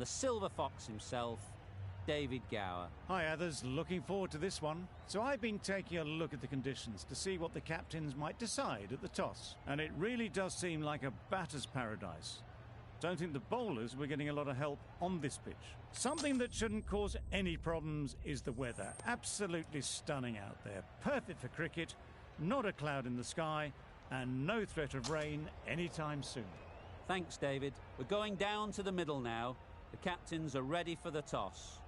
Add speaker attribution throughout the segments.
Speaker 1: and the Silver Fox himself, David Gower.
Speaker 2: Hi others, looking forward to this one. So I've been taking a look at the conditions to see what the captains might decide at the toss. And it really does seem like a batter's paradise. Don't think the bowlers were getting a lot of help on this pitch. Something that shouldn't cause any problems is the weather. Absolutely stunning out there. Perfect for cricket, not a cloud in the sky, and no threat of rain anytime soon.
Speaker 1: Thanks, David. We're going down to the middle now. The captains are ready for the toss.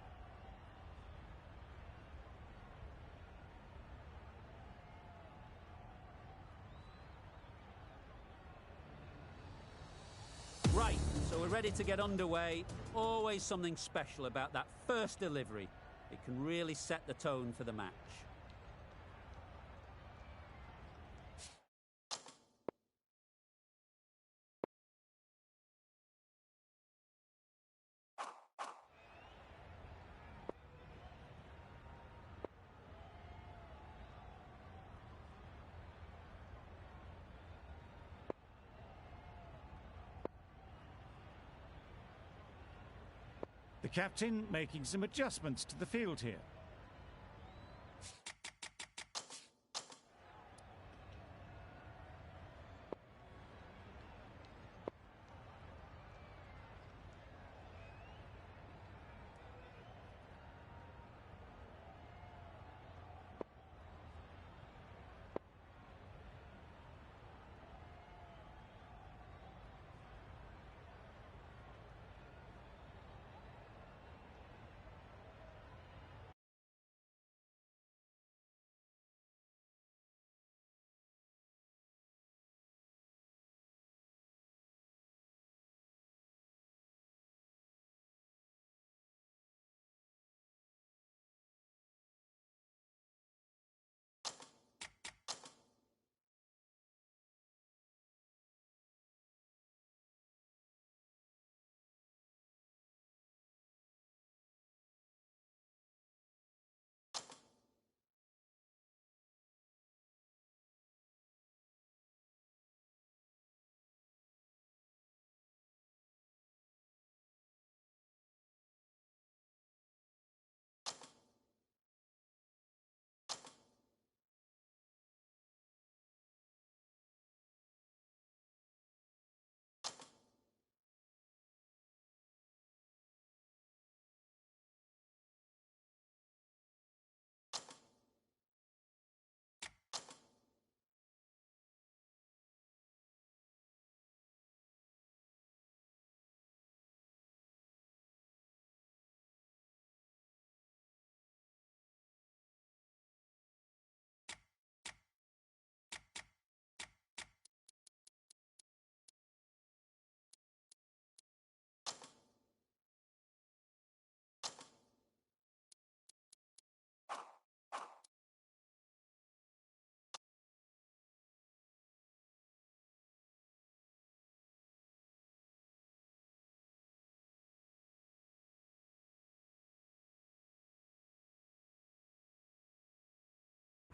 Speaker 1: Right, so we're ready to get underway. Always something special about that first delivery. It can really set the tone for the match.
Speaker 2: The captain making some adjustments to the field here.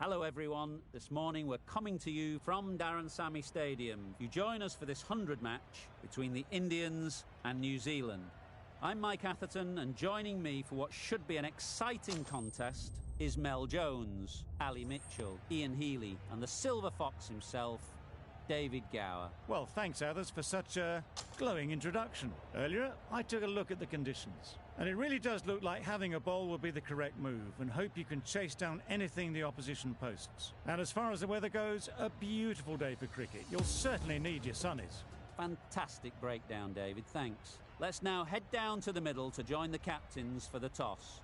Speaker 1: Hello everyone, this morning we're coming to you from Darren Sammy Stadium. You join us for this 100 match between the Indians and New Zealand. I'm Mike Atherton, and joining me for what should be an exciting contest is Mel Jones, Ali Mitchell, Ian Healy and the Silver Fox himself, David Gower.
Speaker 2: Well, thanks others for such a glowing introduction. Earlier, I took a look at the conditions. And it really does look like having a bowl will be the correct move, and hope you can chase down anything the opposition posts. And as far as the weather goes, a beautiful day for cricket. You'll certainly need your sunnies.
Speaker 1: Fantastic breakdown, David, thanks. Let's now head down to the middle to join the captains for the toss.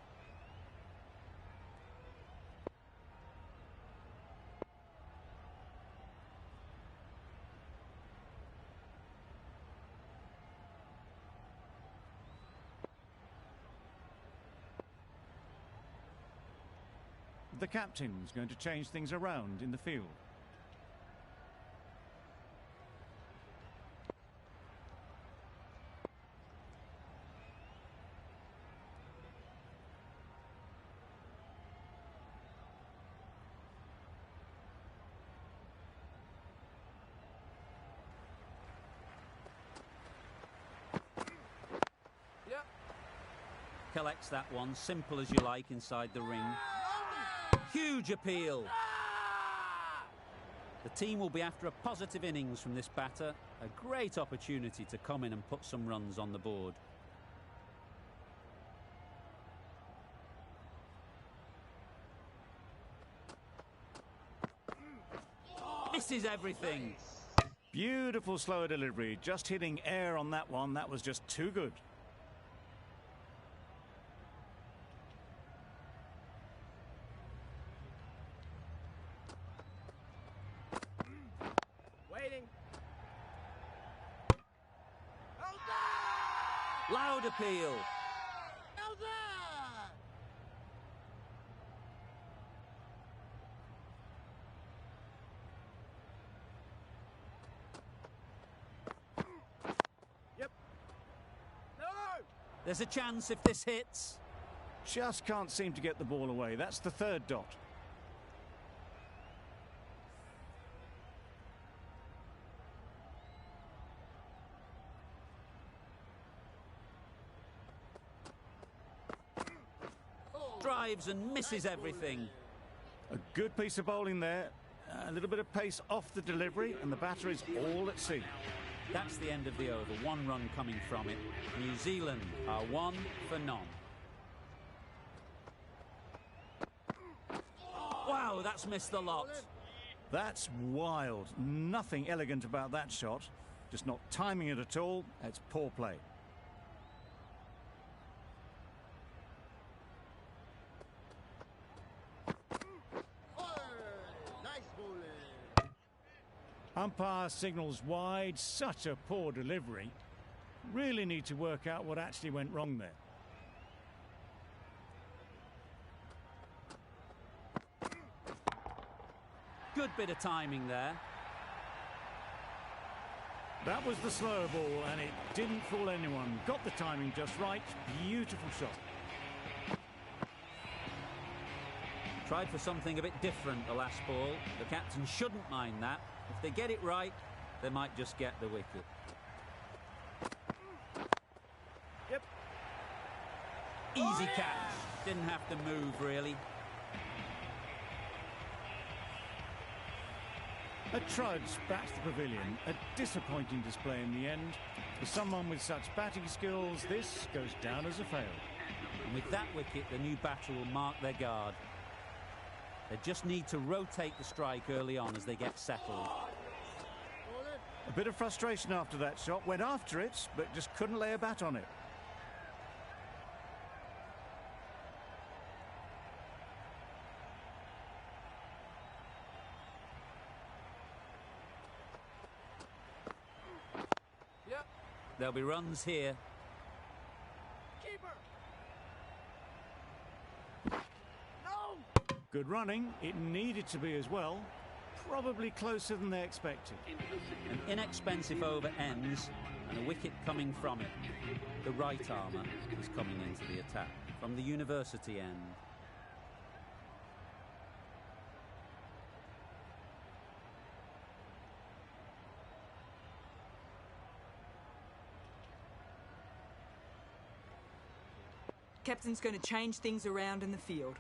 Speaker 2: The captain's going to change things around in the field.
Speaker 1: Collects that one, simple as you like, inside the ring. Huge appeal. The team will be after a positive innings from this batter. A great opportunity to come in and put some runs on the board. Misses everything.
Speaker 2: Beautiful slower delivery. Just hitting air on that one. That was just too good.
Speaker 1: Loud appeal.
Speaker 3: Yep. No!
Speaker 1: There's a chance if this hits.
Speaker 2: Just can't seem to get the ball away. That's the third dot.
Speaker 1: Drives and misses everything.
Speaker 2: A good piece of bowling there. A little bit of pace off the delivery, and the batter is all at sea.
Speaker 1: That's the end of the over. 1 run coming from it. New Zealand are 1 for none. Wow, that's missed the lot.
Speaker 2: That's wild. Nothing elegant about that shot. Just not timing it at all. It's poor play. Umpire signals wide. Such a poor delivery. Really need to work out what actually went wrong there.
Speaker 1: Good bit of timing there.
Speaker 2: That was the slower ball, and it didn't fool anyone. Got the timing just right. Beautiful shot.
Speaker 1: Tried for something a bit different the last ball. The captain shouldn't mind that. If they get it right, they might just get the wicket.
Speaker 3: Yep.
Speaker 1: Easy catch. Didn't have to move, really.
Speaker 2: A trudge back to the pavilion. A disappointing display in the end. For someone with such batting skills, this goes down as a fail.
Speaker 1: And with that wicket, the new batter will mark their guard. They just need to rotate the strike early on as they get settled.
Speaker 2: A bit of frustration after that shot. Went after it, but just couldn't lay a bat on it.
Speaker 3: Yep.
Speaker 1: There'll be runs here.
Speaker 3: Keeper.
Speaker 2: Good running. It needed to be as well. Probably closer than they expected.
Speaker 1: An inexpensive over ends and a wicket coming from it. The right armour is coming into the attack from the university end.
Speaker 4: Captain's going to change things around in the field.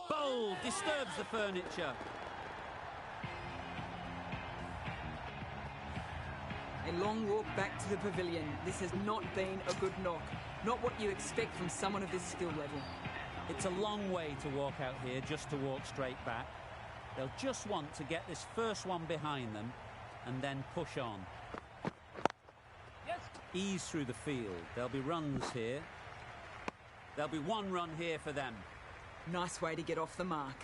Speaker 1: Bold, disturbs the furniture.
Speaker 4: A long walk back to the pavilion. This has not been a good knock. Not what you expect from someone of this skill level.
Speaker 1: It's a long way to walk out here just to walk straight back. They'll just want to get this first one behind them and then push on.
Speaker 3: Yes.
Speaker 1: Ease through the field. There'll be runs here. There'll be 1 run here for them.
Speaker 4: Nice way to get off the mark.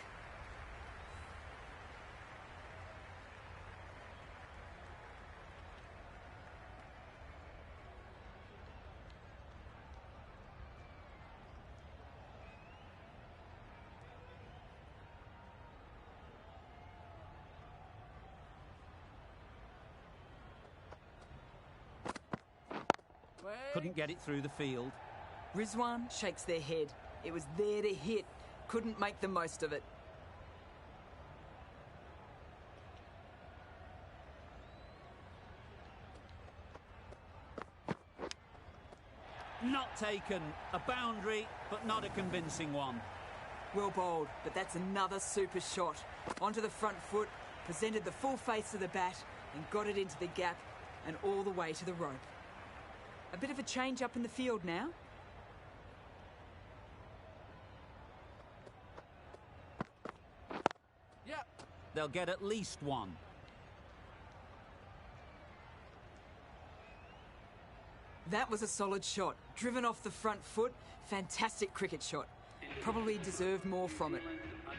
Speaker 1: Couldn't get it through the field.
Speaker 4: Rizwan shakes their head. It was there to hit. couldn't make the most of it.
Speaker 1: Not taken. A boundary, but not a convincing one.
Speaker 4: Well bowled, but that's another super shot. Onto the front foot, presented the full face of the bat and got it into the gap and all the way to the rope. A bit of a change up in the field now.
Speaker 3: Yeah.
Speaker 1: They'll get at least one.
Speaker 4: That was a solid shot. Driven off the front foot. Fantastic cricket shot. Probably deserved more from it.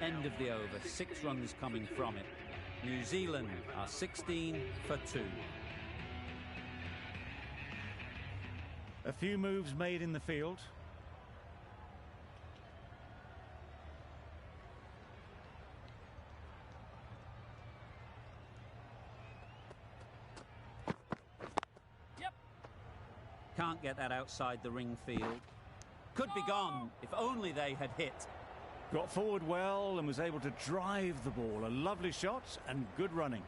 Speaker 1: End of the over. 6 runs coming from it. New Zealand are 16 for 2.
Speaker 2: A few moves made in the field.
Speaker 3: Yep.
Speaker 1: Can't get that outside the ring field. Could be gone if only they had hit.
Speaker 2: Got forward well and was able to drive the ball. A lovely shot and good running.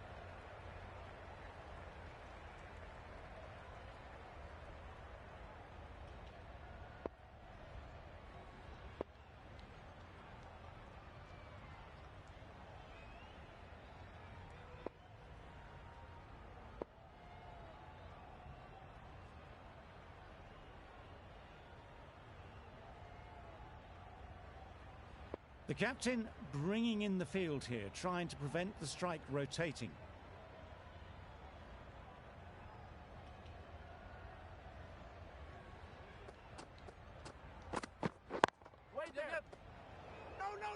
Speaker 2: The captain bringing in the field here, trying to prevent the strike rotating.
Speaker 3: Wait there. No, no,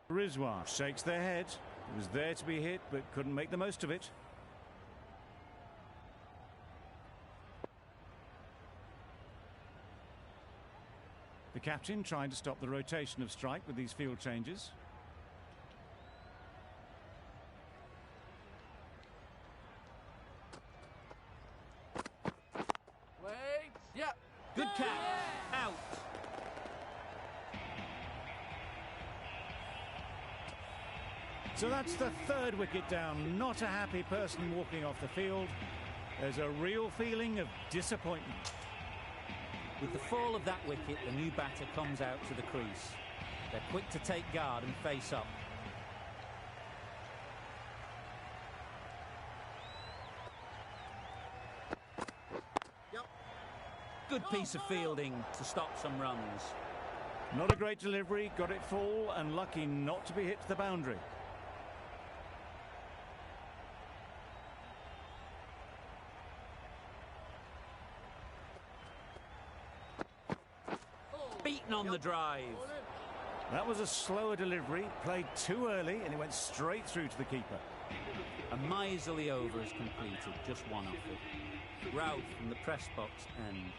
Speaker 3: no!
Speaker 2: Rizwa shakes their head. It was there to be hit, but couldn't make the most of it. The captain trying to stop the rotation of strike with these field changes.
Speaker 3: Wait. Yeah.
Speaker 1: Good catch. Out.
Speaker 2: So that's the 3rd wicket down. Not a happy person walking off the field. There's a real feeling of disappointment.
Speaker 1: With the fall of that wicket, the new batter comes out to the crease. They're quick to take guard and face up.
Speaker 3: Yep.
Speaker 1: Good piece of fielding to stop some runs.
Speaker 2: Not a great delivery, got it full and lucky not to be hit to the boundary.
Speaker 1: Beaten on the drive.
Speaker 2: That was a slower delivery, played too early and it went straight through to the keeper.
Speaker 1: A miserly over is completed, just one off it. Rout from the press box end.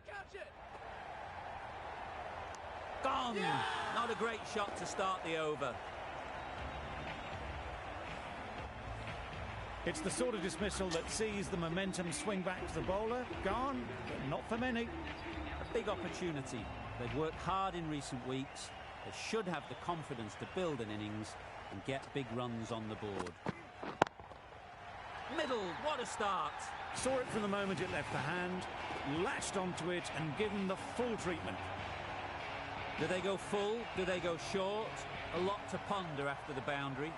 Speaker 3: Catch it.
Speaker 1: Gone! Not a great shot to start the over.
Speaker 2: It's the sort of dismissal that sees the momentum swing back to the bowler. Gone, but not for many.
Speaker 1: A big opportunity. They've worked hard in recent weeks. They should have the confidence to build an innings and get big runs on the board. Middle, what a start.
Speaker 2: Saw it from the moment it left the hand, latched onto it and given the full treatment.
Speaker 1: Do they go full? Do they go short? A lot to ponder after the boundary.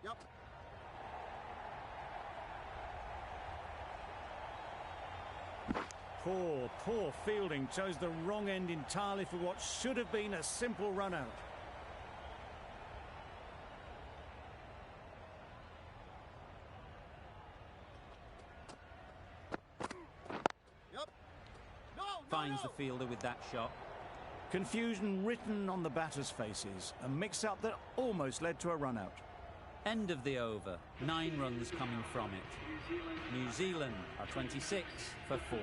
Speaker 3: Yep.
Speaker 2: Poor fielding. Chose the wrong end entirely for what should have been a simple run out.
Speaker 1: finds the fielder with that shot.
Speaker 2: Confusion written on the batters' faces. A mix-up that almost led to a run-out.
Speaker 1: End of the over. 9 runs coming from it. New Zealand are 26 for 4.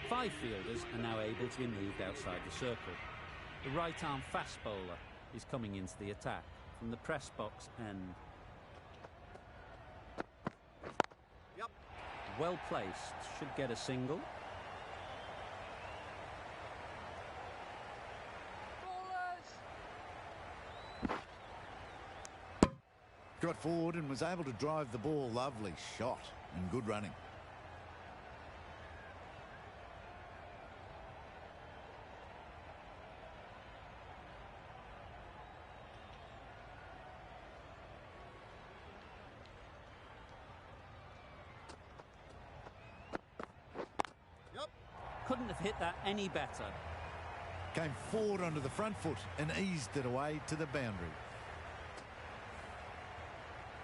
Speaker 1: 5 fielders are now able to be moved outside the circle. The right-arm fast bowler is coming into the attack from the press box end.
Speaker 3: Yep.
Speaker 1: Well placed, should get a single.
Speaker 5: Got forward and was able to drive the ball. Lovely shot and good running.
Speaker 3: Yep.
Speaker 1: Couldn't have hit that any better.
Speaker 5: Came forward onto the front foot and eased it away to the boundary.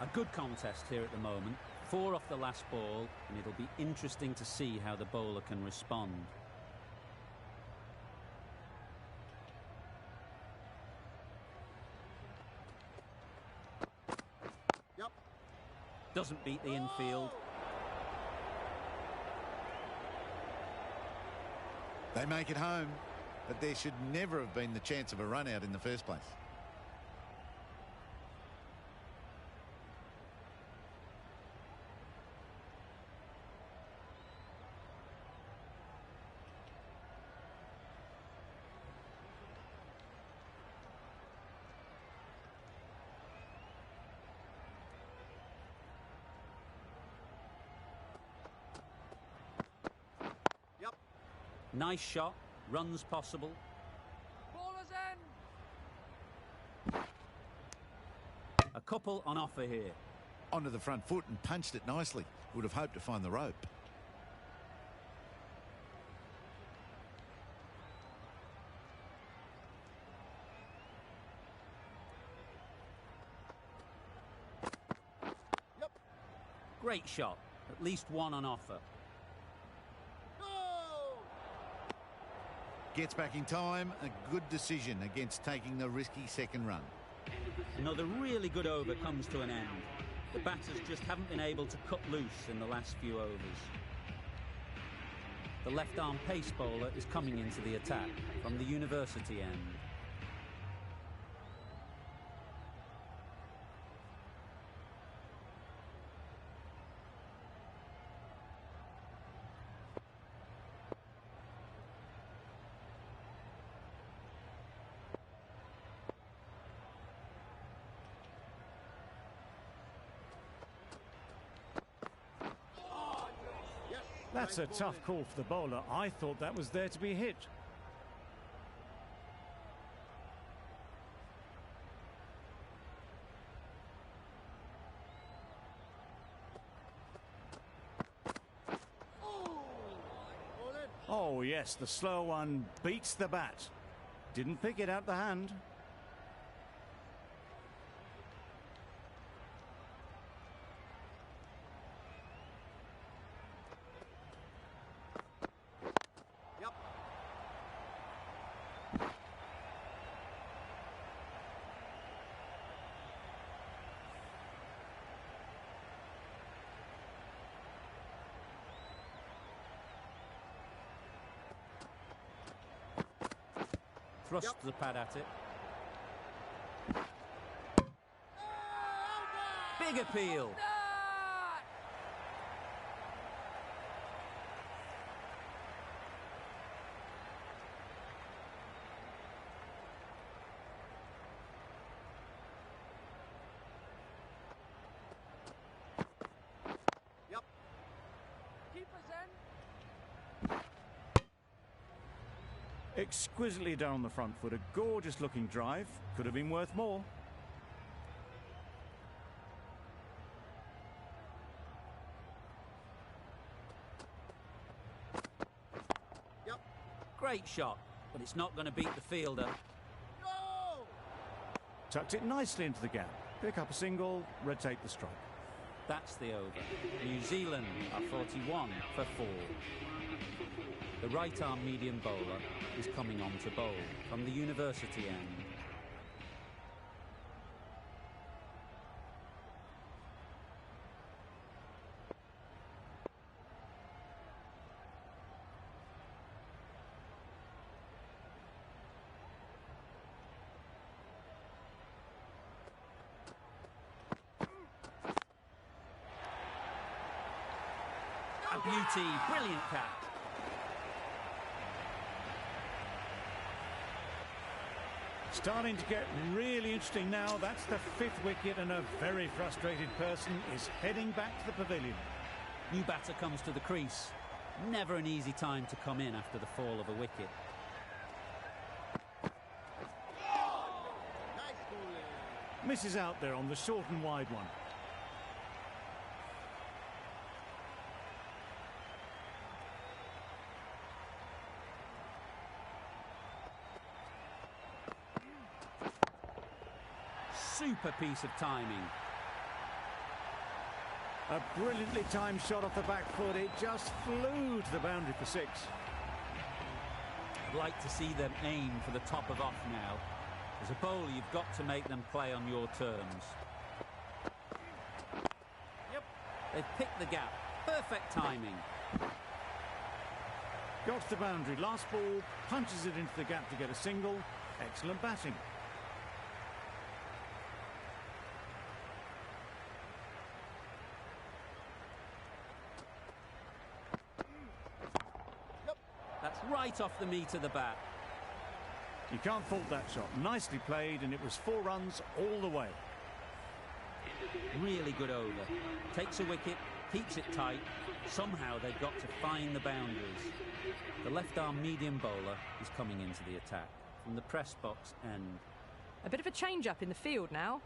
Speaker 1: A good contest here at the moment. 4 off the last ball, and it'll be interesting to see how the bowler can respond.
Speaker 3: Yep.
Speaker 1: Doesn't beat the infield.
Speaker 5: They make it home, but there should never have been the chance of a run out in the first place.
Speaker 3: Yep.
Speaker 1: Nice shot, runs possible.
Speaker 3: Ballers end.
Speaker 1: A couple on offer here.
Speaker 5: Onto the front foot and punched it nicely. Would have hoped to find the rope.
Speaker 3: Yep.
Speaker 1: Great shot, at least 1 on offer.
Speaker 3: Go.
Speaker 5: Gets back in time. A good decision against taking the risky second run.
Speaker 1: Another really good over comes to an end. The batters just haven't been able to cut loose in the last few overs. The left-arm pace bowler is coming into the attack from the university end.
Speaker 2: That's a tough call for the bowler. I thought that was there to be hit. Oh yes, the slow one beats the bat. Didn't pick it out the hand.
Speaker 3: Yep.
Speaker 1: Thrust
Speaker 3: Yep.
Speaker 1: the pad at it. Big appeal.
Speaker 3: Yep. Keepers in.
Speaker 2: Exquisitely done on the front foot. A gorgeous looking drive. Could have been worth more.
Speaker 3: Yep.
Speaker 1: Great shot, but it's not going to beat the fielder.
Speaker 3: Go.
Speaker 2: Tucked it nicely into the gap. Pick up a single, rotate the strike.
Speaker 1: That's the over. New Zealand are 41 for 4. The right-arm medium bowler is coming on to bowl from the university end. A beauty, brilliant catch.
Speaker 2: Starting to get really interesting now. That's the 5th wicket, and a very frustrated person is heading back to the pavilion.
Speaker 1: New batter comes to the crease. Never an easy time to come in after the fall of a wicket.
Speaker 3: Nice bowling.
Speaker 2: Misses out there on the short and wide one.
Speaker 1: Super piece of timing.
Speaker 2: A brilliantly timed shot off the back foot. It just flew to the boundary for 6.
Speaker 1: I'd like to see them aim for the top of off now. As a bowler, you've got to make them play on your terms.
Speaker 3: Yep.
Speaker 1: They've picked the gap. Perfect timing.
Speaker 2: Got to the boundary. Last ball, punches it into the gap to get a single. Excellent batting.
Speaker 1: That's right off the meat of the bat.
Speaker 2: You can't fault that shot. Nicely played, and it was 4 runs all the way.
Speaker 1: Really good over. Takes a wicket, keeps it tight. Somehow they've got to find the boundaries. The left-arm medium bowler is coming into the attack from the press box end.
Speaker 6: A bit of a change-up in the field now.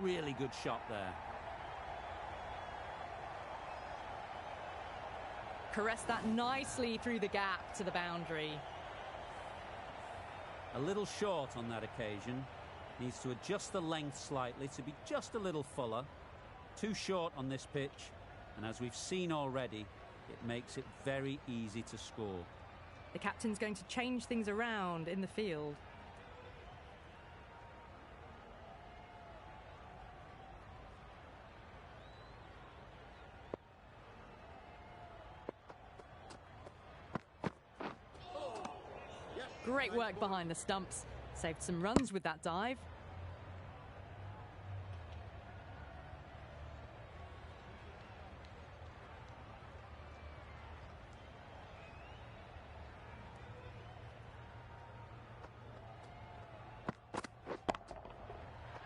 Speaker 1: Really good shot there.
Speaker 6: Caressed that nicely through the gap to the boundary.
Speaker 1: A little short on that occasion. Needs to adjust the length slightly to be just a little fuller. Too short on this pitch, and as we've seen already, it makes it very easy to score.
Speaker 6: The captain's going to change things around in the field. Great work behind the stumps. Saved some runs with that dive.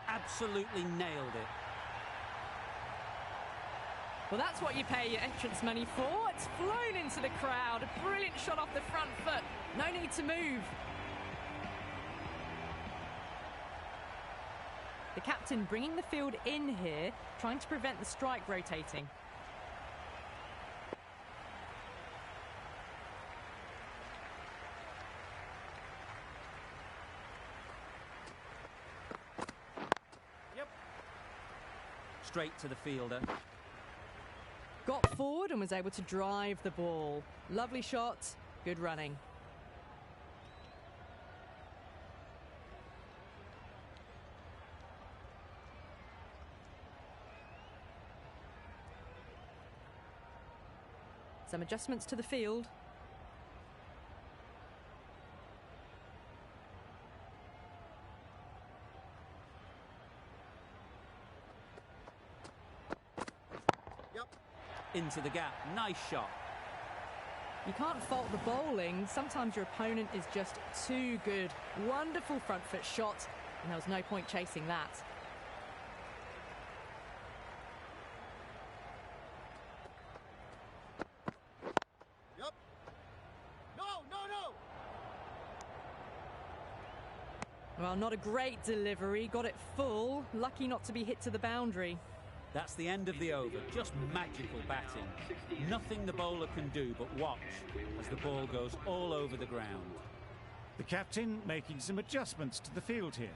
Speaker 1: Absolutely nailed it.
Speaker 6: Well, that's what you pay your entrance money for. It's flown into the crowd. A brilliant shot off the front foot. No need to move. The captain bringing the field in here, trying to prevent the strike rotating.
Speaker 3: Yep.
Speaker 1: Straight to the fielder.
Speaker 6: Got forward and was able to drive the ball. Lovely shot, good running. Some adjustments to the field.
Speaker 1: Into the gap. Nice shot.
Speaker 6: You can't fault the bowling. Sometimes your opponent is just too good. Wonderful front foot shot, and there was no point chasing that.
Speaker 3: Yep. No.
Speaker 6: Well, not a great delivery. Got it full. Lucky not to be hit to the boundary.
Speaker 1: That's the end of the over. Just magical batting. Nothing the bowler can do but watch as the ball goes all over the ground.
Speaker 2: The captain making some adjustments to the field here.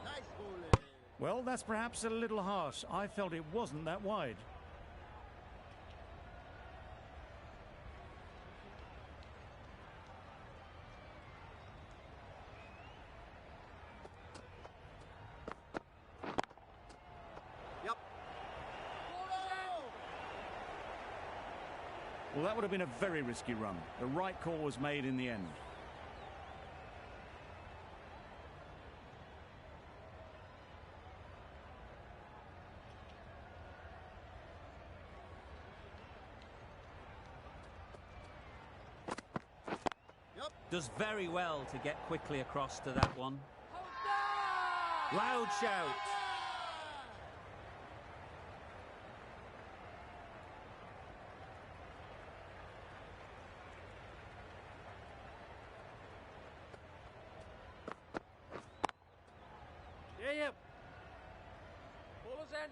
Speaker 3: Nice bowling.
Speaker 2: Well, that's perhaps a little harsh. I felt it wasn't that wide.
Speaker 3: Yep.
Speaker 2: Well, that would have been a very risky run. The right call was made in the end.
Speaker 3: Yep.
Speaker 1: Does very well to get quickly across to that one. Loud shout.
Speaker 3: Yep. Bowler's end.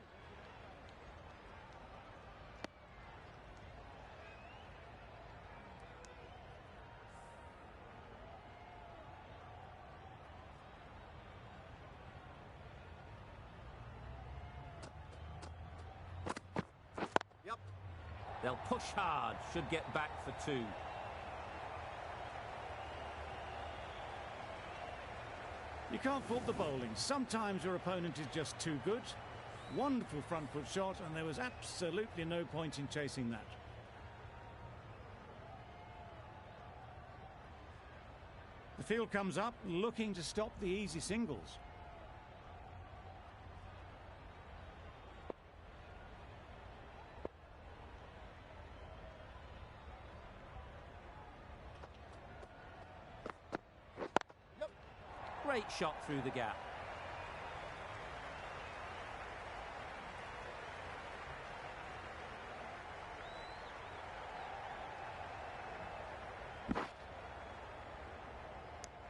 Speaker 3: Yep.
Speaker 1: They'll push hard, should get back for two.
Speaker 2: You can't fault the bowling. Sometimes your opponent is just too good. Wonderful front foot shot, and there was absolutely no point in chasing that. The field comes up, looking to stop the easy singles.
Speaker 1: Great shot through the gap.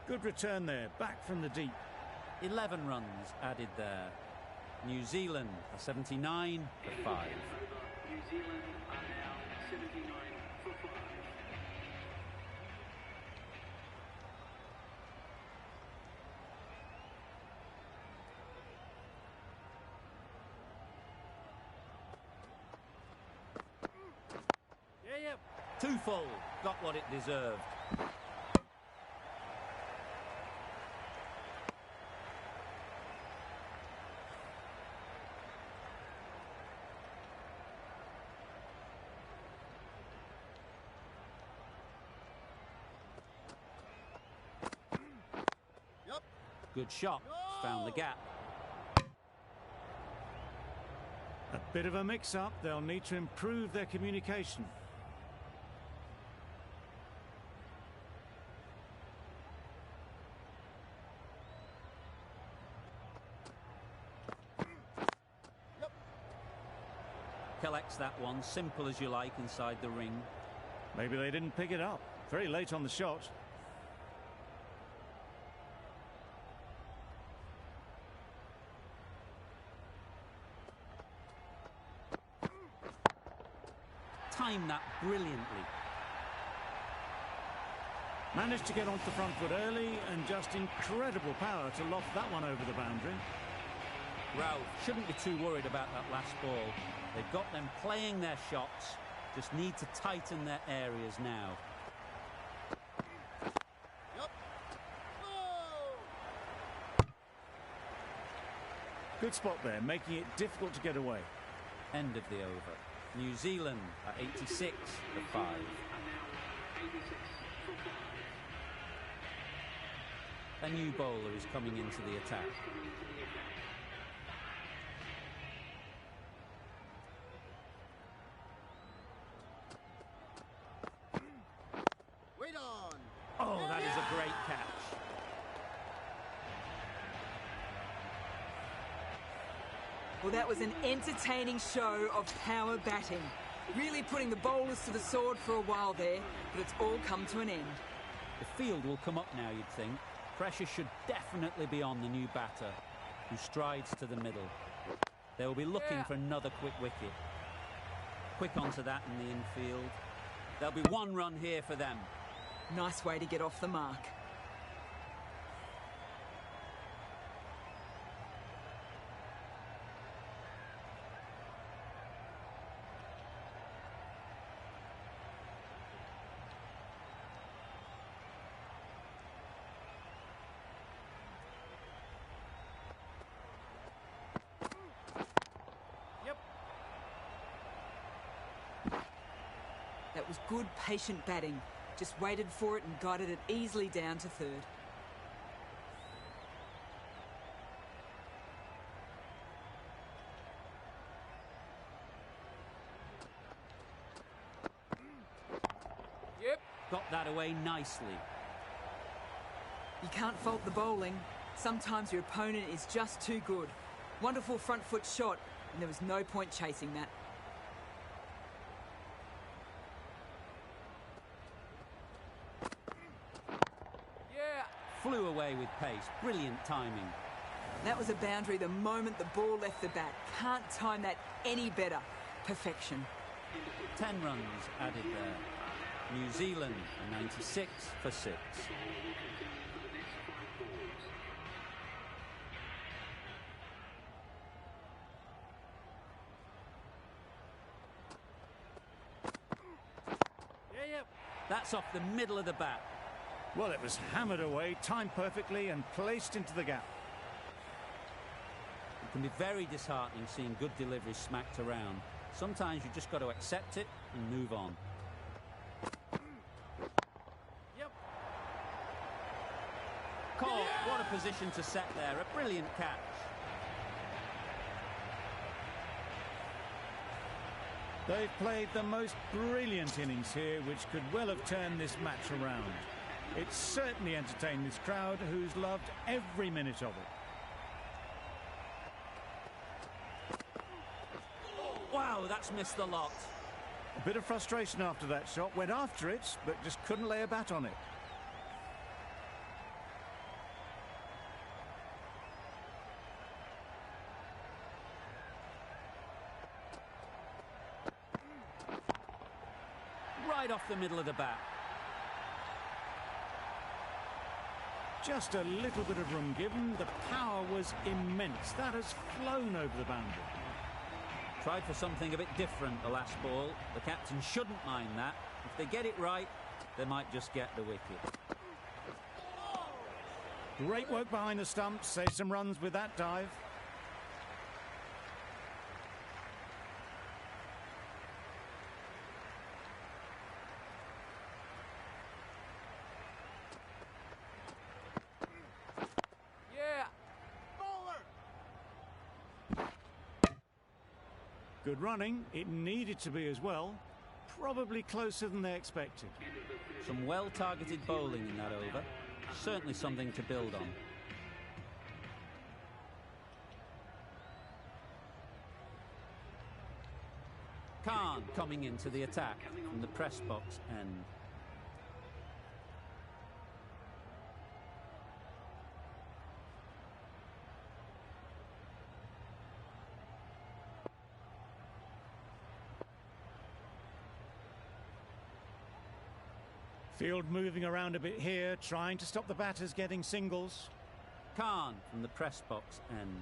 Speaker 2: Good return there, back from the deep.
Speaker 1: 11 runs added there. New Zealand are 79 for 5.
Speaker 7: New Zealand are now 79 for 5.
Speaker 3: Yep.
Speaker 1: Too full, got what it deserved.
Speaker 3: Yep.
Speaker 1: Good shot, found the gap.
Speaker 2: A bit of a mix-up. They'll need to improve their communication.
Speaker 1: Collects that one, simple as you like, inside the ring.
Speaker 2: Maybe they didn't pick it up. Very late on the shot.
Speaker 1: Timed that brilliantly.
Speaker 2: Managed to get onto the front foot early, and just incredible power to loft that one over the boundary.
Speaker 1: Ralph shouldn't be too worried about that last ball. They've got them playing their shots, just need to tighten their areas now.
Speaker 3: Yep.
Speaker 2: Good spot there, making it difficult to get away.
Speaker 1: End of the over. New Zealand are 86 for 5.
Speaker 7: 86 for 5.
Speaker 1: A new bowler is coming into the attack.
Speaker 3: Wait on.
Speaker 1: Oh, that is a great catch.
Speaker 4: Well, that was an entertaining show of power batting. Really putting the bowlers to the sword for a while there, but it's all come to an end.
Speaker 1: The field will come up now, you'd think. Pressure should definitely be on the new batter, who strides to the middle. They'll be looking for another quick wicket. Quick onto that in the infield. There'll be one run here for them.
Speaker 4: Nice way to get off the mark. That was good, patient batting. Just waited for it and guided it easily down to third.
Speaker 3: Yep.
Speaker 1: Got that away nicely.
Speaker 4: You can't fault the bowling. Sometimes your opponent is just too good. Wonderful front foot shot, and there was no point chasing that.
Speaker 1: Flew away with pace. Brilliant timing.
Speaker 4: That was a boundary the moment the ball left the bat. Can't time that any better. Perfection.
Speaker 1: 10 runs added there. New Zealand, a 96 for 6. That's off the middle of the bat.
Speaker 2: Well, it was hammered away, timed perfectly and placed into the gap.
Speaker 1: It can be very disheartening seeing good deliveries smacked around. Sometimes you just got to accept it and move on.
Speaker 3: Yep.
Speaker 1: Caught. What a position to set there. A brilliant catch.
Speaker 2: They've played the most brilliant innings here, which could well have turned this match around. It certainly entertained this crowd, who's loved every minute of it.
Speaker 1: Wow, that's missed the lot.
Speaker 2: A bit of frustration after that shot. Went after it, but just couldn't lay a bat on it.
Speaker 1: Right off the middle of the bat.
Speaker 2: Just a little bit of room given. The power was immense. That has flown over the boundary.
Speaker 1: Tried for something a bit different the last ball. The captain shouldn't mind that. If they get it right, they might just get the wicket.
Speaker 2: Great work behind the stumps. Saved some runs with that dive. Good running. It needed to be as well. Probably closer than they expected.
Speaker 1: Some well-targeted bowling in that over. Certainly something to build on. Khan coming into the attack from the press box end.
Speaker 2: Field moving around a bit here, trying to stop the batters getting singles.
Speaker 1: Khan from the press box end.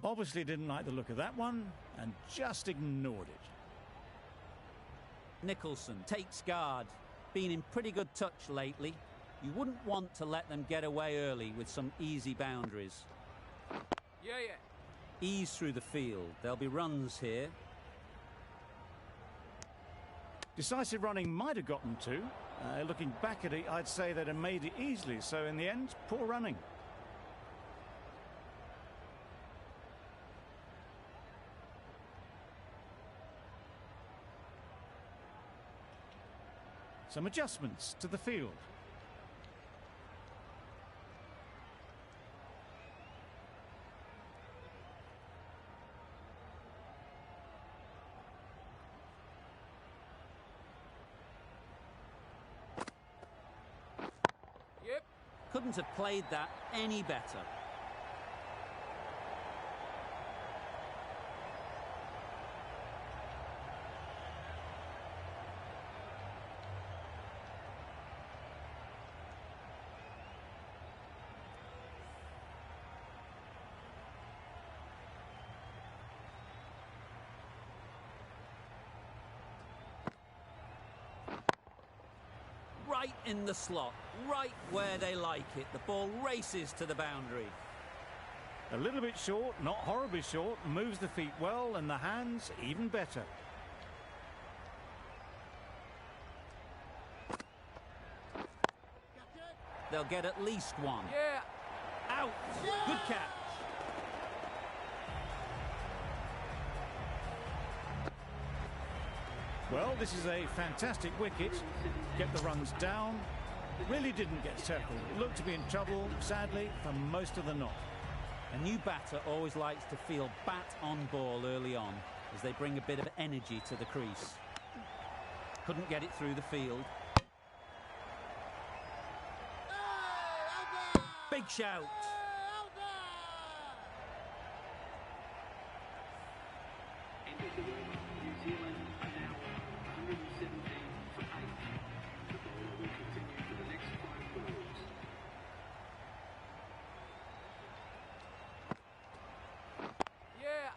Speaker 2: Obviously didn't like the look of that one and just ignored it.
Speaker 1: Nicholson takes guard. Been in pretty good touch lately. You wouldn't want to let them get away early with some easy boundaries. Ease through the field. There'll be runs here.
Speaker 2: Decisive running might have gotten two. Looking back at it, I'd say they'd have made it easily. So in the end, poor running. Some adjustments to the field.
Speaker 3: Yep.
Speaker 1: Couldn't have played that any better. Right in the slot, right where they like it. The ball races to the boundary.
Speaker 2: A little bit short, not horribly short, moves the feet well and the hands even better.
Speaker 1: They'll get at least one.
Speaker 3: Yeah.
Speaker 1: Out! Good catch.
Speaker 2: Well, this is a fantastic wicket. Get the runs down. Really didn't get tackled. It looked to be in trouble, sadly, for most of the knock.
Speaker 1: A new batter always likes to feel bat on ball early on as they bring a bit of energy to the crease. Couldn't get it through the field. Big shout.
Speaker 7: End of the over. New Zealand are now 117 for 8. The bowler will continue for the next 5 balls.
Speaker 3: Yeah.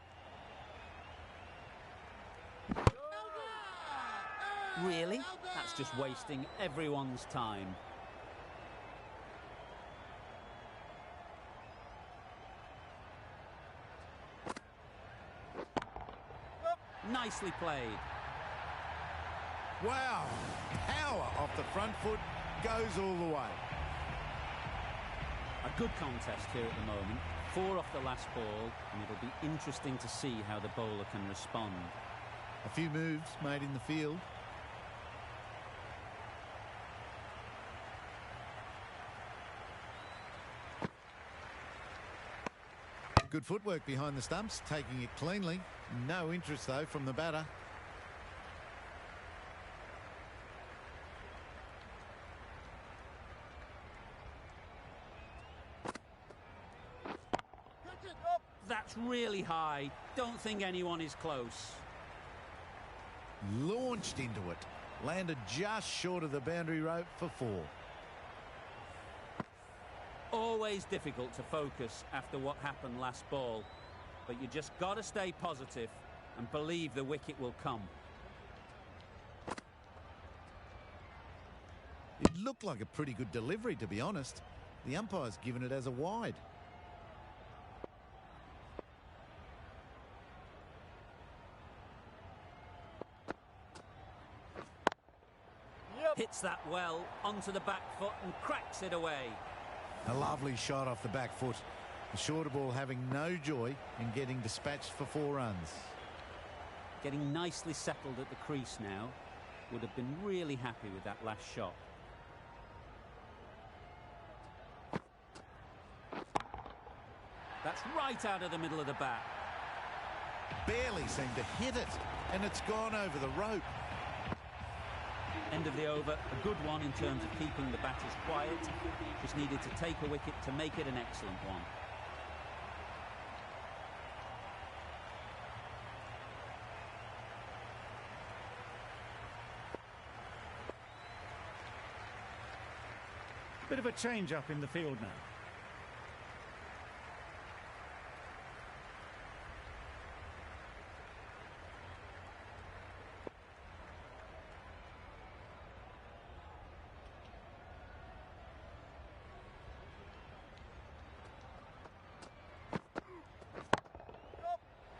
Speaker 1: Really? That's just wasting everyone's time. Nicely played.
Speaker 5: Wow, power off the front foot, goes all the way.
Speaker 1: A good contest here at the moment. 4 off the last ball, and it'll be interesting to see how the bowler can respond.
Speaker 5: A few moves made in the field. Good footwork behind the stumps, taking it cleanly. No interest, though, from the batter.
Speaker 1: That's really high. Don't think anyone is close.
Speaker 5: Launched into it. Landed just short of the boundary rope for 4.
Speaker 1: Always difficult to focus after what happened last ball, but you just got to stay positive and believe the wicket will come.
Speaker 5: It looked like a pretty good delivery, to be honest. The umpire's given it as a wide.
Speaker 1: Hits that well onto the back foot and cracks it away.
Speaker 5: A lovely shot off the back foot. The shorter ball having no joy in getting dispatched for 4 runs.
Speaker 1: Getting nicely settled at the crease now. Would have been really happy with that last shot. That's right out of the middle of the bat.
Speaker 5: Barely seemed to hit it, and it's gone over the rope.
Speaker 1: End of the over, a good one in terms of keeping the batters quiet. Just needed to take a wicket to make it an excellent one.
Speaker 2: Bit of a change up in the field now.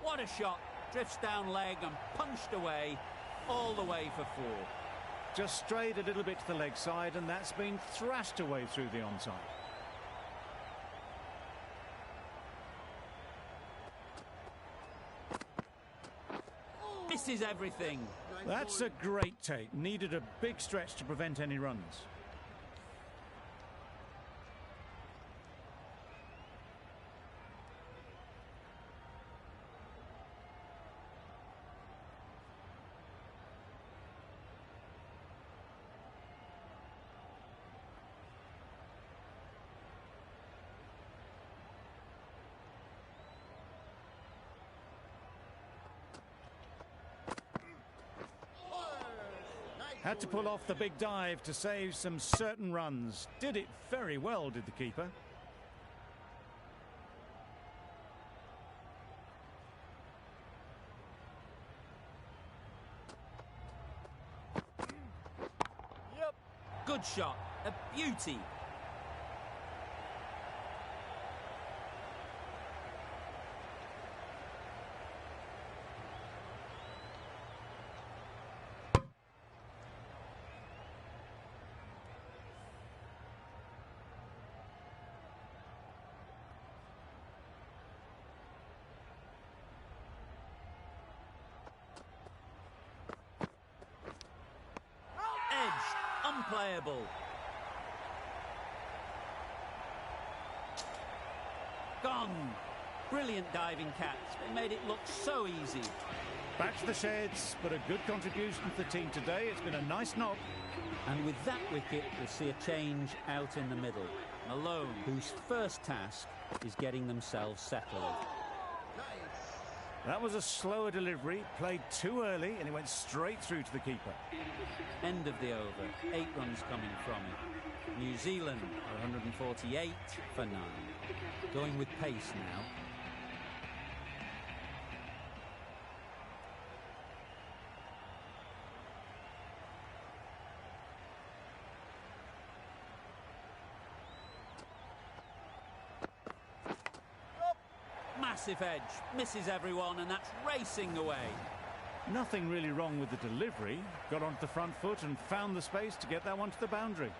Speaker 1: What a shot. Drifts down leg and punched away, all the way for 4.
Speaker 2: Just strayed a little bit to the leg side, and that's been thrashed away through the onside.
Speaker 1: Misses misses everything.
Speaker 2: That's a great take. Needed a big stretch to prevent any runs. Had to pull off the big dive to save some certain runs. Did it very well, did the keeper.
Speaker 3: Yep.
Speaker 1: Good shot. A beauty. Unplayable. Gone. Brilliant diving catch. They made it look so easy.
Speaker 2: Back to the sheds, but a good contribution for the team today. It's been a nice knock.
Speaker 1: And with that wicket, we'll see a change out in the middle. Malone, whose first task is getting themselves settled.
Speaker 2: That was a slower delivery, played too early, and it went straight through to the keeper.
Speaker 1: End of the over. 8 runs coming from it. New Zealand are 148 for 9. Going with pace now. Massive edge, misses everyone, and that's racing away.
Speaker 2: Nothing really wrong with the delivery. Got onto the front foot and found the space to get that one to the boundary.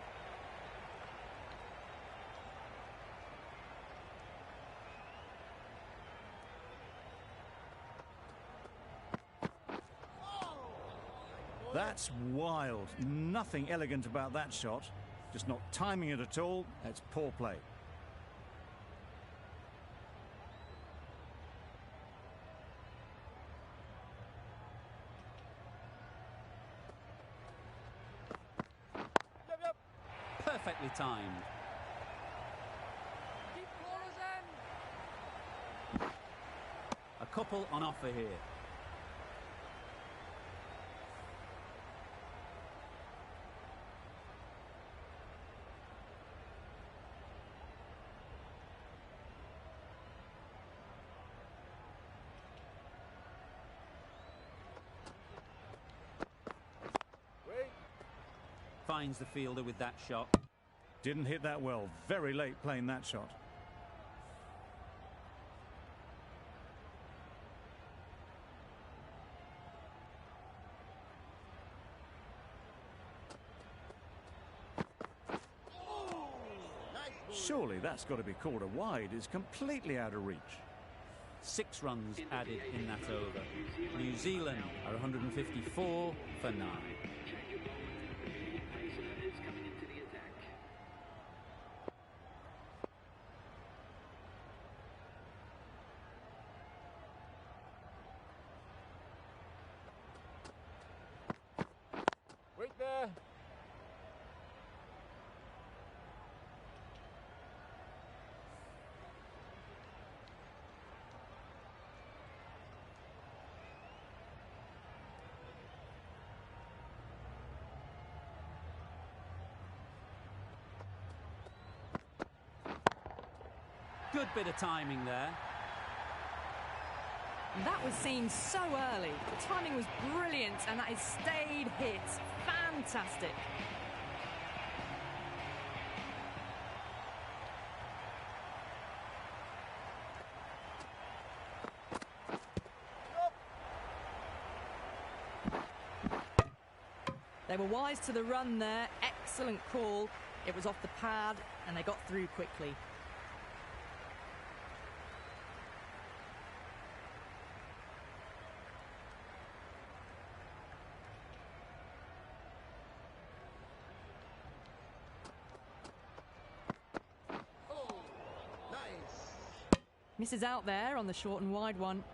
Speaker 2: That's wild. Nothing elegant about that shot. Just not timing it at all. It's poor play.
Speaker 1: Perfectly timed.
Speaker 3: Keep ballers in.
Speaker 1: A couple on offer here.
Speaker 3: Wait.
Speaker 1: Finds the fielder with that shot.
Speaker 2: Didn't hit that well. Very late playing that shot. Surely that's got to be called a wide. It's completely out of reach.
Speaker 1: 6 runs added in that over. New Zealand are 154 for 9.
Speaker 3: Wait there.
Speaker 1: Good bit of timing there.
Speaker 6: That was seen so early. The timing was brilliant, and that is stayed hit. Fantastic. They were wise to the run there. Excellent call. It was off the pad, and they got through quickly. Misses out there on the short and wide one.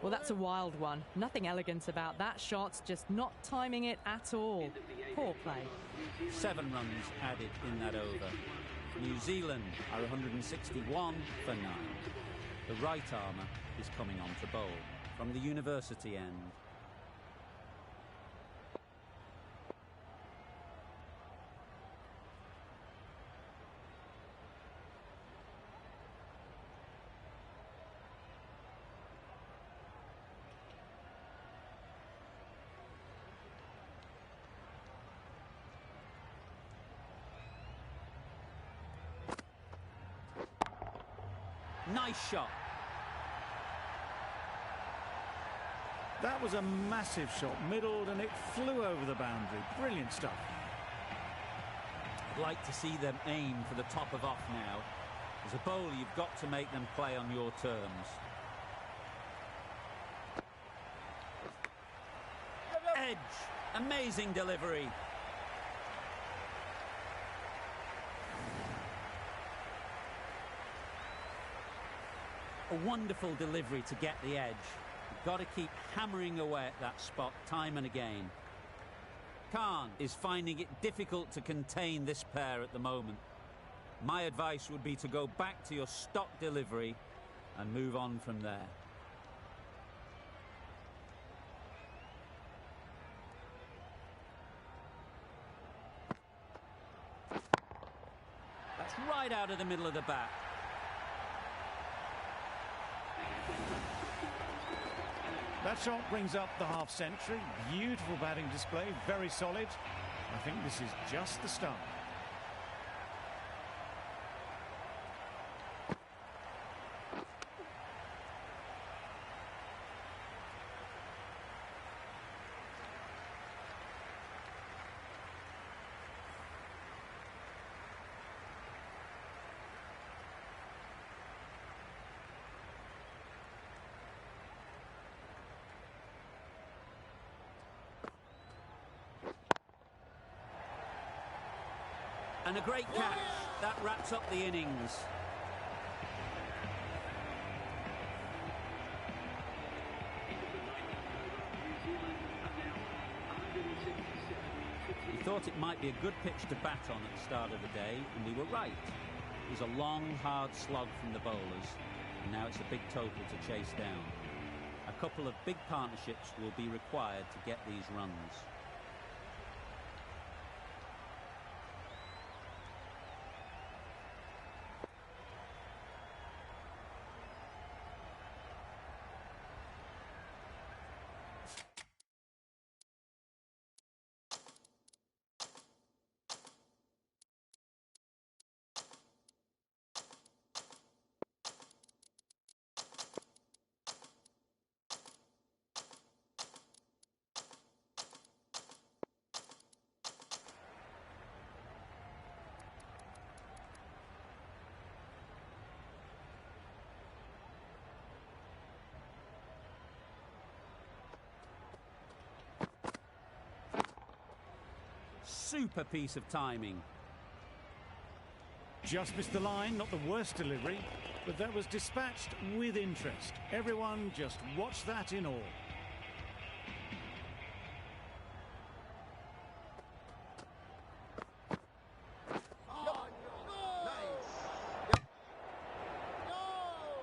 Speaker 6: Well, that's a wild one. Nothing elegant about that shot, just not timing it at all. Poor play.
Speaker 1: 7 runs added in that over. New Zealand are 161 for 9. The right armour is coming on to bowl from the university end. Nice shot.
Speaker 2: That was a massive shot, middled, and it flew over the boundary. Brilliant stuff.
Speaker 1: I'd like to see them aim for the top of off now. As a bowler, you've got to make them play on your terms. Edge. Amazing delivery. A wonderful delivery to get the edge. You've got to keep hammering away at that spot time and again. Khan is finding it difficult to contain this pair at the moment. My advice would be to go back to your stock delivery and move on from there. That's right out of the middle of the bat.
Speaker 2: That shot brings up the half-century. Beautiful batting display, very solid. I think this is just the start.
Speaker 1: And a great catch. That wraps up the innings. We thought it might be a good pitch to bat on at the start of the day, and we were right. It was a long, hard slog from the bowlers, and now it's a big total to chase down. A couple of big partnerships will be required to get these runs. Super piece of timing.
Speaker 2: Just missed the line, not the worst delivery, but that was dispatched with interest. Everyone just watch that in awe.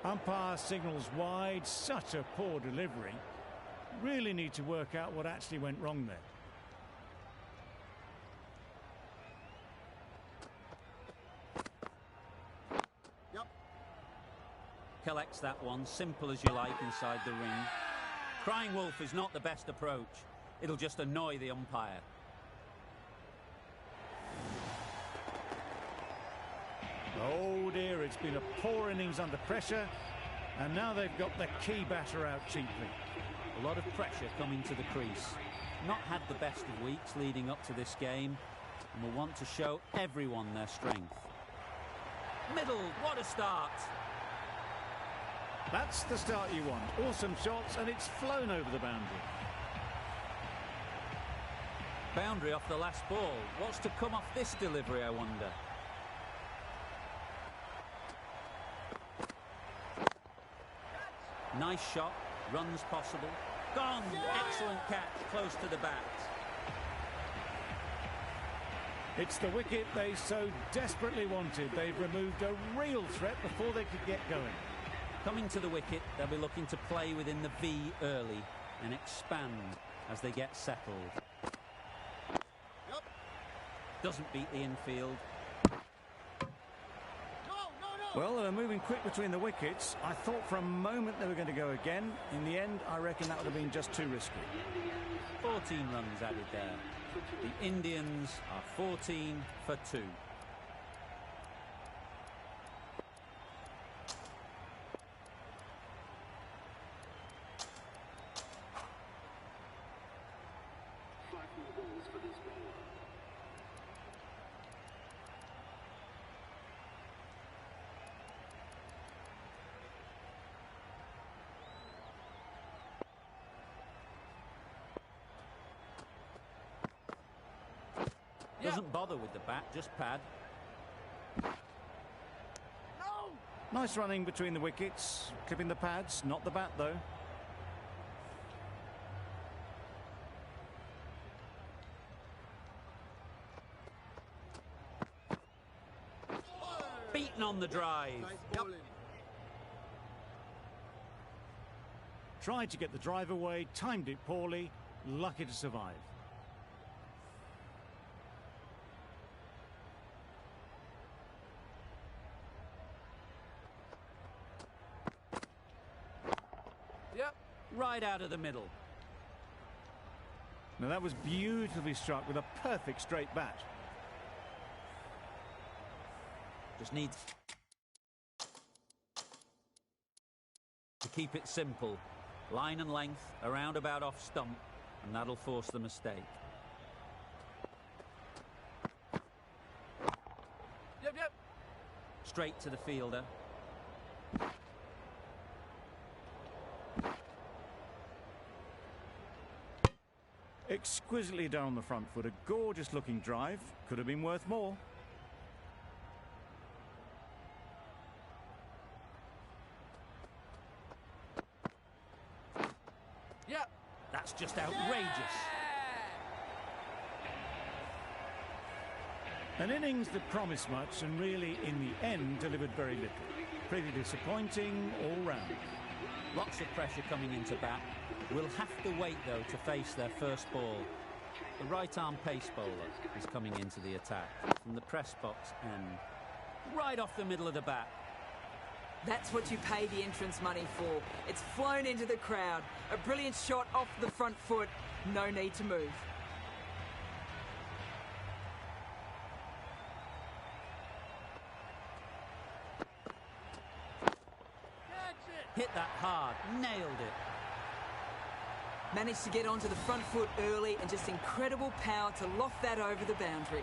Speaker 2: Umpire signals wide. Such a poor delivery. Really need to work out what actually went wrong there.
Speaker 1: Collects that one, simple as you like, inside the ring. Crying wolf is not the best approach. It'll just annoy the umpire.
Speaker 2: Oh dear, it's been a poor innings under pressure, and now they've got the key batter out cheaply.
Speaker 1: A lot of pressure coming to the crease. Not had the best of weeks leading up to this game, and will want to show everyone their strength. Middle, what a start!
Speaker 2: That's the start you want. Awesome shots, and it's flown over the boundary.
Speaker 1: Boundary off the last ball. What's to come off this delivery, I wonder? Nice shot. Runs possible. Gone! Excellent catch, close to the bat.
Speaker 2: It's the wicket they so desperately wanted. They've removed a real threat before they could get going.
Speaker 1: Coming to the wicket, they'll be looking to play within the V early and expand as they get settled.
Speaker 3: Yep.
Speaker 1: Doesn't beat the infield.
Speaker 2: Well, they were moving quick between the wickets. I thought for a moment they were going to go again. In the end, I reckon that would have been just too risky.
Speaker 1: 14 runs added there. The Indians are 14 for 2.
Speaker 7: Five more balls for this bowler.
Speaker 1: Doesn't bother with the bat, just pad.
Speaker 2: Nice running between the wickets. Clipping the pads, not the bat though.
Speaker 1: Beaten on the drive.
Speaker 2: Tried to get the drive away, timed it poorly, lucky to survive.
Speaker 3: Yep.
Speaker 1: Right out of the middle.
Speaker 2: Now that was beautifully struck with a perfect straight bat.
Speaker 1: Just needs to keep it simple. Line and length, around about off stump, and that'll force the mistake.
Speaker 3: Yep.
Speaker 1: Straight to the fielder.
Speaker 2: Exquisitely done on the front foot. A gorgeous looking drive. Could have been worth more.
Speaker 3: Yep.
Speaker 1: That's just outrageous.
Speaker 2: An innings that promised much and really, in the end, delivered very little. Pretty disappointing all round.
Speaker 1: Lots of pressure coming into bat. Will have to wait, though, to face their first ball. The right-arm pace bowler is coming into the attack from the press box end. Right off the middle of the bat.
Speaker 4: That's what you pay the entrance money for. It's flown into the crowd. A brilliant shot off the front foot. No need to move.
Speaker 1: Hit that hard. Nailed it.
Speaker 4: Managed to get onto the front foot early and just incredible power to loft that over the boundary.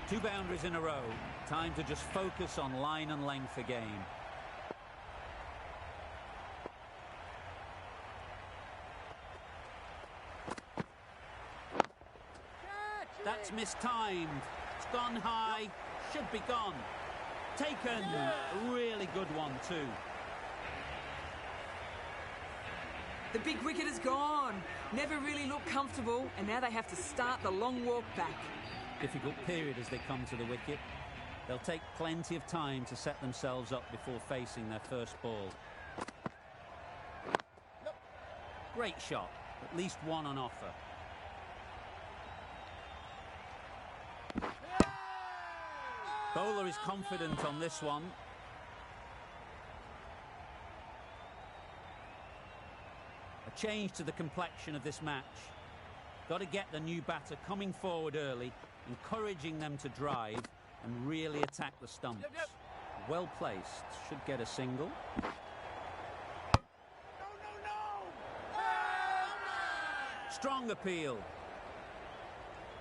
Speaker 1: 2 boundaries in a row. Time to just focus on line and length again. That's mistimed. It's gone high. Should be gone. Taken. A really good one too.
Speaker 4: The big wicket is gone. Never really looked comfortable, and now they have to start the long walk back.
Speaker 1: Difficult period as they come to the wicket. They'll take plenty of time to set themselves up before facing their first ball. Great shot. At least one on offer. Bowler is confident on this one. A change to the complexion of this match. Got to get the new batter coming forward early, encouraging them to drive and really attack the stumps. Well placed. Should get a single. Strong appeal.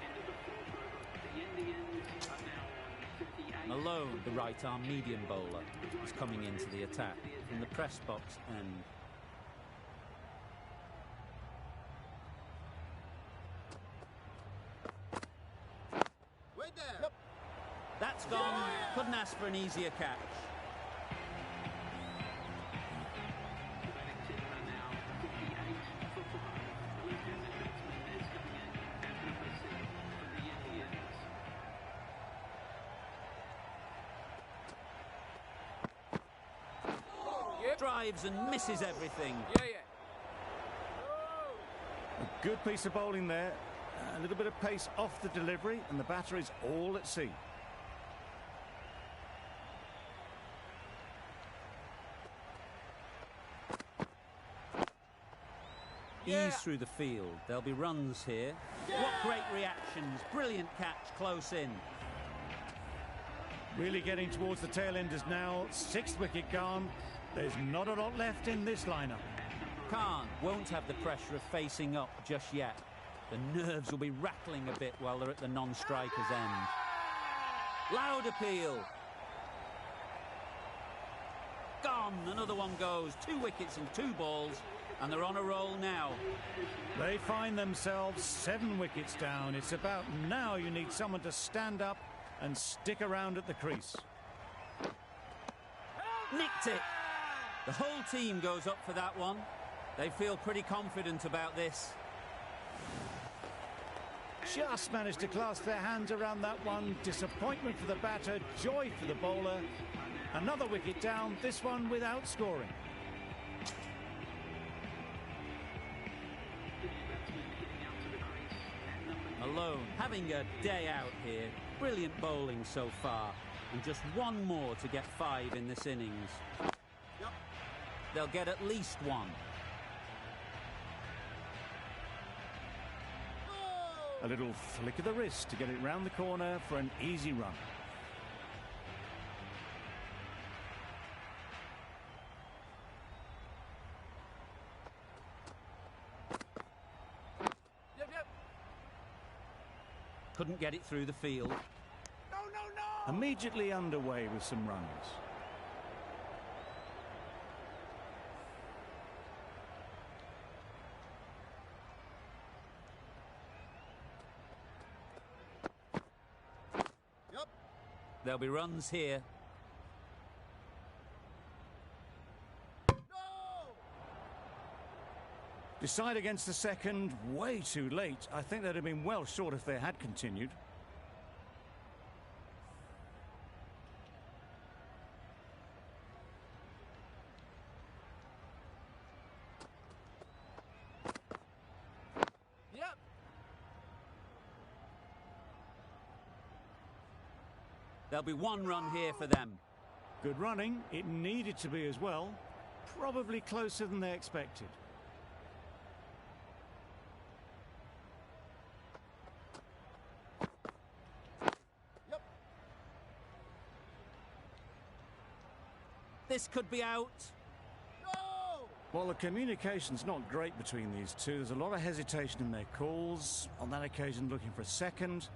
Speaker 7: End of the fourth over. The Indians are now on 58.
Speaker 1: And a Malone, the right-arm medium bowler, is coming into the attack from the press box end. That's gone. Couldn't ask for an easier catch.
Speaker 7: The batting team are now 58 for 5. The left-handed batsman is coming in at number 7 for the Indians.
Speaker 1: Drives and misses everything.
Speaker 3: Yeah.
Speaker 2: A good piece of bowling there. A little bit of pace off the delivery, and the batter is all at sea.
Speaker 1: Ease through the field. There'll be runs here. What great reactions. Brilliant catch close in.
Speaker 2: Really getting towards the tail enders now. 6th wicket gone. There's not a lot left in this lineup.
Speaker 1: Khan won't have the pressure of facing up just yet. The nerves will be rattling a bit while they're at the non-striker's end. Loud appeal. Gone. Another one goes. 2 wickets and 2 balls. And they're on a roll now.
Speaker 2: They find themselves 7 wickets down. It's about now you need someone to stand up and stick around at the crease.
Speaker 1: Nicked it. The whole team goes up for that one. They feel pretty confident about this.
Speaker 2: Just managed to clasp their hands around that one. Disappointment for the batter, joy for the bowler. Another wicket down, this one without scoring.
Speaker 1: Malone having a day out here. Brilliant bowling so far. And just one more to get 5 in this innings. They'll get at least 1.
Speaker 2: A little flick of the wrist to get it round the corner for an easy run.
Speaker 3: Yep.
Speaker 1: Couldn't get it through the field.
Speaker 3: No.
Speaker 2: Immediately underway with some runs.
Speaker 1: There'll be runs here.
Speaker 2: Decide against the second, way too late. I think they'd have been well short if they had continued.
Speaker 3: Yep.
Speaker 1: There'll be 1 run here for them.
Speaker 2: Good running. It needed to be as well. Probably closer than they expected.
Speaker 1: This could be out.
Speaker 2: Well, the communication's not great between these two. There's a lot of hesitation in their calls. On that occasion, looking for a second.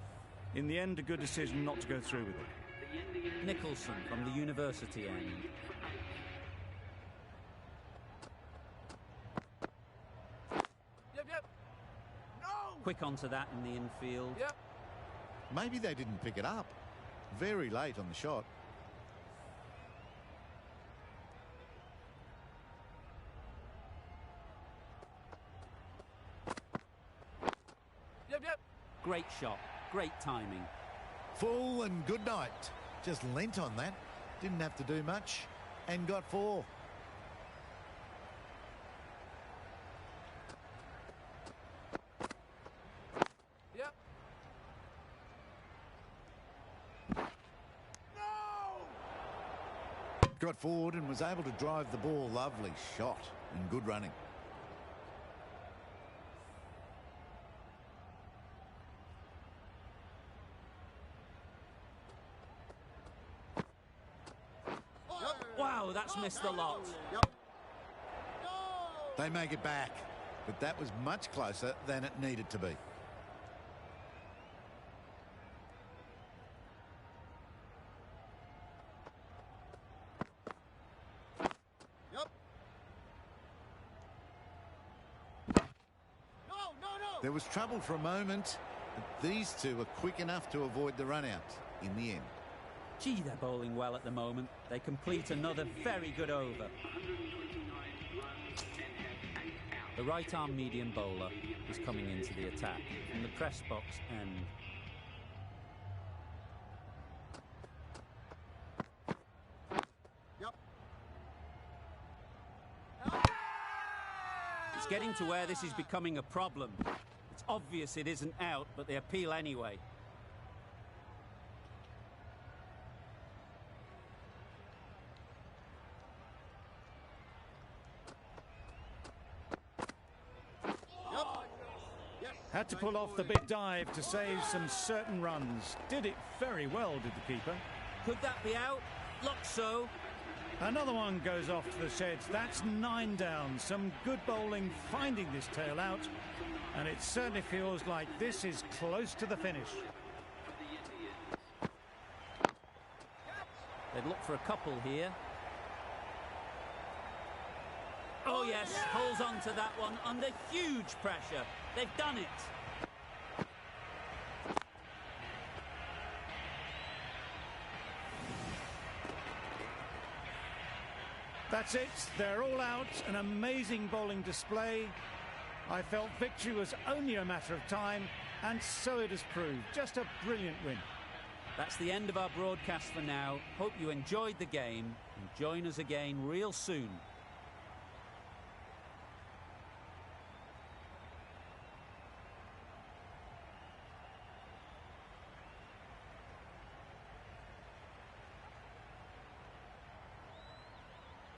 Speaker 2: In the end, a good decision not to go through with it.
Speaker 1: Nicholson from the university end.
Speaker 3: Yep. No.
Speaker 1: Quick onto that in the infield.
Speaker 3: Yep.
Speaker 5: Maybe they didn't pick it up. Very late on the shot.
Speaker 3: Yep.
Speaker 1: Great shot. Great timing.
Speaker 5: Full and good night. Just lent on that. Didn't have to do much. And got 4.
Speaker 3: Yep. No.
Speaker 5: Got forward and was able to drive the ball. Lovely shot and good running.
Speaker 1: Wow, that's missed the lot.
Speaker 5: They make it back, but that was much closer than it needed to be. There was trouble for a moment, but these two were quick enough to avoid the run-out in the end.
Speaker 1: Gee, they're bowling well at the moment. They complete another very good over.
Speaker 7: 129 runs and have 8 out.
Speaker 1: The right-arm medium bowler is coming into the attack from the press box end. It's getting to where this is becoming a problem. It's obvious it isn't out, but they appeal anyway.
Speaker 2: Had to pull off the big dive to save some certain runs. Did it very well, did the keeper.
Speaker 1: Could that be out? Looks so.
Speaker 2: Another one goes off to the sheds. That's 9 down. Some good bowling finding this tail out. And it certainly feels like this is close to the finish.
Speaker 1: They'd look for a couple here. Oh yes, holds on to that one under huge pressure. They've done it.
Speaker 2: That's it. They're all out. An amazing bowling display. I felt victory was only a matter of time, and so it has proved. Just a brilliant win.
Speaker 1: That's the end of our broadcast for now. Hope you enjoyed the game and join us again real soon